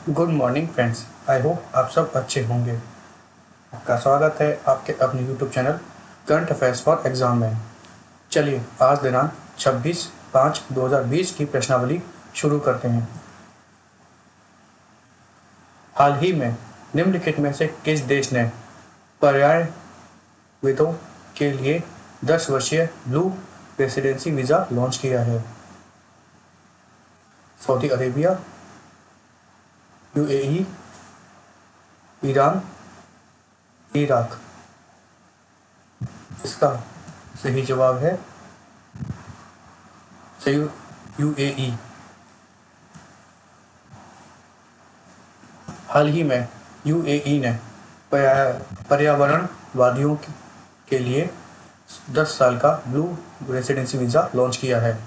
Good morning friends. I hope आप सब अच्छे होंगे। आपका स्वागत है आपके अपने YouTube channel current affairs for exam में। चलिए आज दिनांक 26/5/2020 की प्रश्नावली शुरू करते हैं। हाल ही में निम्नलिखित में से किस देश ने पर्यायविदों के लिए 10 वर्षीय ब्लू रेसिडेंसी वीज़ा लॉन्च किया है? Saudi Arabia, UAE, Iran, Iraq. इसका सही जवाब है यूएई। हाल ही में यूएई ने पर्यावरणवादियों के लिए 10 साल का ब्लू रेसिडेंसी वीज़ा लॉन्च किया है।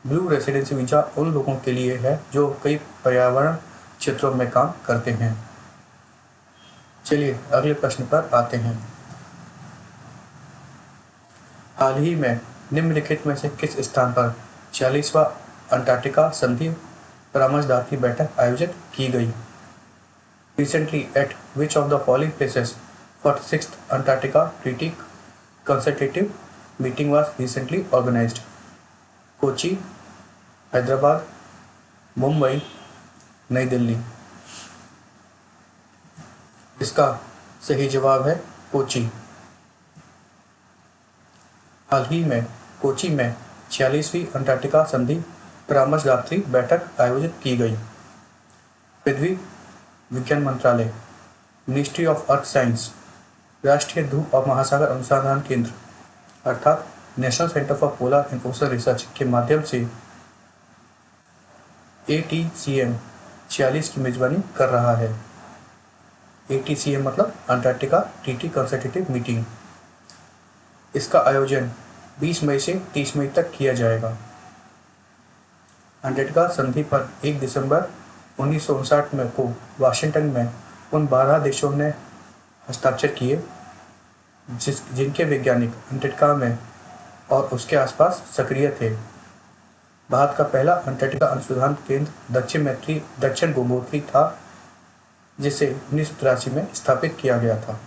ब्लू रेसिडेंसी वीज़ा उन लोगों के लिए है जो कई पर्यावरण क्षेत्रों में काम करते हैं। चलिए अगले प्रश्न पर आते हैं। हाल ही में निम्नलिखित में से किस स्थान पर 46वां अंटार्कटिका संधि परामर्शदात्री बैठक आयोजित की गई? Recently, at which of the following places 46th Antarctica Treaty Consultative Meeting was recently organized? Kochi, Hyderabad, Mumbai, नई दिल्ली। इसका सही जवाब है कोची। हाल ही में कोची में 46वीं अंटार्कटिका संधि परामर्शदात्री बैठक आयोजित की गई। पृथ्वी विज्ञान मंत्रालय, मिनिस्ट्री ऑफ अर्थ साइंस, राष्ट्रीय ध्रुव और महासागर अनुसंधान केंद्र अर्थात national centre for polar and ocean research के माध्यम से ATCM 46 की मेजबानी कर रहा है। ATCM मतलब अंटार्कटिका ट्रीटी कंसल्टेटिव मीटिंग। इसका आयोजन 20 मई से 30 मई तक किया जाएगा। अंटार्कटिका संधि पर 1 दिसंबर 1959 में को वाशिंगटन में उन 12 देशों ने हस्ताक्षर किए जिनके वैज्ञानिक अंटार्कटिका में और उसके आसपास सक्रिय थे। भारत का पहला अंटार्कटिका अनुसंधान केंद्र दक्षिण गंगोत्री था, जिसे 1983 में स्थापित किया गया था।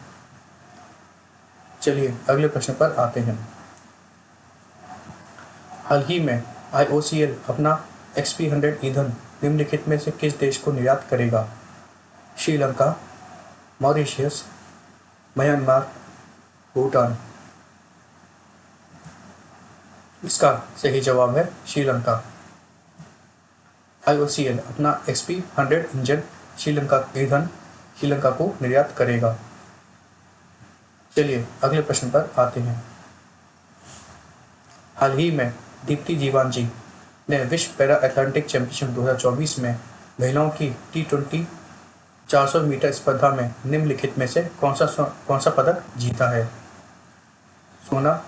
चलिए अगले प्रश्न पर आते हैं। हाल ही में IOCL अपना XP100 ईंधन निम्नलिखित में से किस देश को निर्यात करेगा? Sri Lanka, Mauritius, Myanmar, Bhutan. इसका सही जवाब है श्रीलंका। IOCL अपना XP100 इंजन श्रीलंका को निर्यात करेगा। चलिए अगले प्रश्न पर आते हैं। हाल ही में दीप्ति जीवांजी ने विश्व पैरा एथलेटिक चैंपियनशिप 2024 में महिलाओं की T20 400 मीटर स्पर्धा में निम्नलिखित में से कौन सा पदक जीता है? सोना,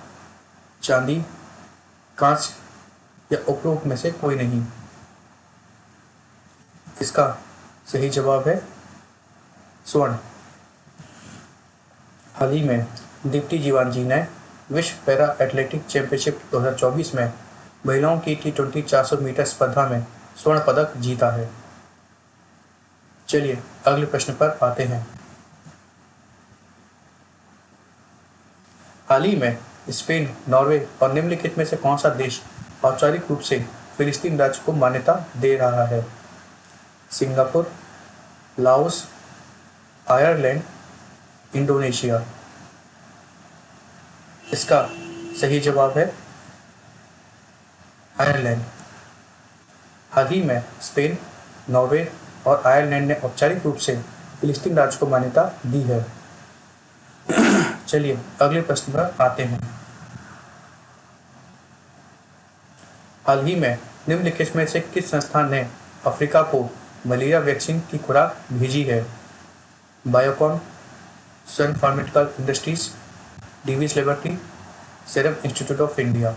चांदी, कांस्य या उपरोक्त में से कोई नहीं। इसका सही जवाब है स्वर्ण। हाल ही में दीप्ति जीवांजी ने विश्व पैरा एथलेटिक चैंपियनशिप 2024 में महिलाओं की T20 400 मीटर स्पर्धा में स्वर्ण पदक जीता है। चलिए अगले प्रश्न पर आते हैं। हाल ही में स्पेन, नॉर्वे और निम्नलिखित में से कौन सा देश औपचारिक रूप से फिलिस्तीन राज्य को मान्यता दे रहा है? Singapore, Laos, Ireland, Indonesia. इसका सही जवाब है आयरलैंड। हाल ही में स्पेन, नॉर्वे और आयरलैंड ने औपचारिक रूप से फिलिस्तीन राज्य को मान्यता दी है। चलिए अगले प्रश्न पर आते हैं। हाल ही में निम्नलिखित में से किस संस्थान ने अफ्रीका को मलेरिया वैक्सीन की खुराक भेजी है? Biocon, Sun pharmaceutical industries, Divi's laboratory, Serum Institute of India.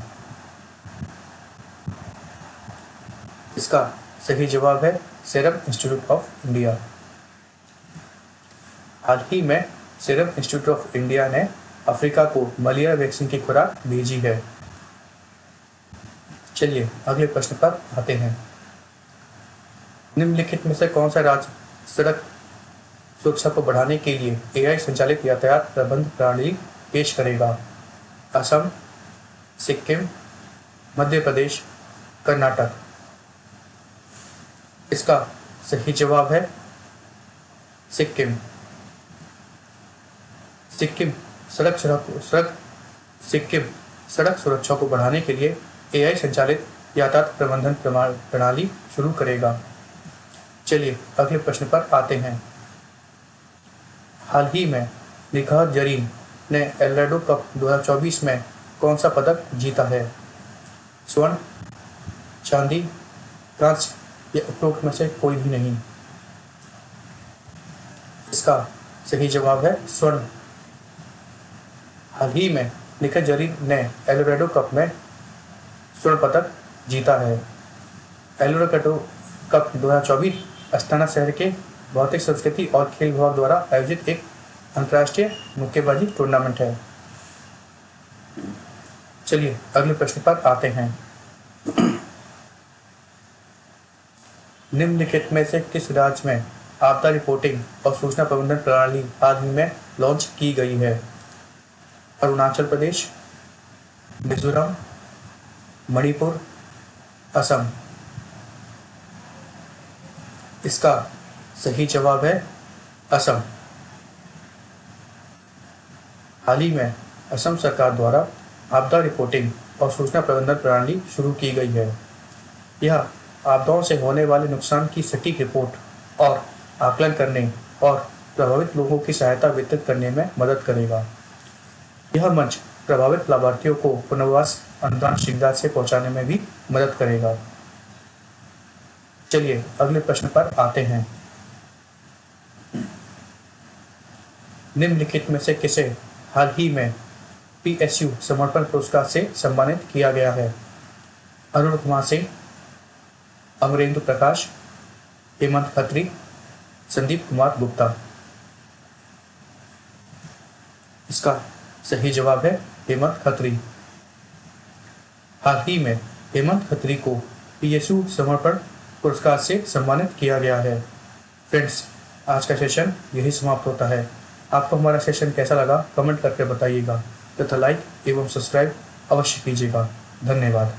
इसका सही जवाब है सीरम इंस्टीट्यूट ऑफ इंडिया। हाल ही में सीरम इंस्टीट्यूट ऑफ इंडिया ने अफ्रीका को मलेरिया वैक्सीन की खुराक भेजी है। चलिए अगले प्रश्न पर आते हैं। निम्नलिखित में से कौन सा राज्य सड़क सुरक्षा को बढ़ाने के लिए एआई संचालित यातायात प्रबंध प्रणाली पेश करेगा। असम, सिक्किम, मध्य प्रदेश, कर्नाटक। इसका सही जवाब है सिक्किम। सिक्किम सड़क सुरक्षा को बढ़ाने के लिए एआई संचालित यातायात प्रबंधन प्रणाली शुरू करेगा। चलिए अगले प्रश्न पर आते हैं। हाल ही में निखात जरीन ने एल्रेडो कप 2024 में कौन सा पदक जीता है? स्वर्ण, चांदी, कांस्य या उपरोक्त में से कोई भी नहीं। इसका सही जवाब है स्वर्ण। हाल ही में निखात जरीन ने एल्रेडो कप में स्वर्ण पदक जीता है। एल्रेडो कप 2024 अस्ताना शहर के भौतिक संस्कृति और खेल विभाग द्वारा आयोजित एक अंतर्राष्ट्रीय मुक्केबाजी टूर्नामेंट है। चलिए अगले प्रश्न पर आते हैं। निम्नलिखित में से किस राज्य में आपदा रिपोर्टिंग और सूचना प्रबंधन प्रणाली हाल ही में लॉन्च की गई है? अरुणाचल प्रदेश, मिजोरम, मणिपुर, असम। इसका सही जवाब है असम। हाल ही में असम सरकार द्वारा आपदा रिपोर्टिंग और सूचना प्रबंधन प्रणाली शुरू की गई है। यह आपदाओं से होने वाले नुकसान की सटीक रिपोर्ट और आकलन करने और प्रभावित लोगों की सहायता वितरित करने में मदद करेगा। यह मंच प्रभावित लाभार्थियों को पुनर्वास अनुदान शीघ्रता से पहुंचाने में भी मदद करेगा। चलिए अगले प्रश्न पर आते हैं। निम्नलिखित में से किसे हाल ही में पीएसयू समर्पण पुरस्कार से सम्मानित किया गया है? अरुण कुमार सिंह, अमरेंद्र प्रकाश, हेमंत खत्री, संदीप कुमार गुप्ता। इसका सही जवाब है हेमंत खत्री। हाल ही में हेमंत खत्री को पीएसयू समर्पण पुरस्कार से सम्मानित किया गया है। फ्रेंड्स, आज का सेशन यही समाप्त होता है। आपको हमारा सेशन कैसा लगा कमेंट करके बताइएगा तथा लाइक एवं सब्सक्राइब अवश्य कीजिएगा। धन्यवाद।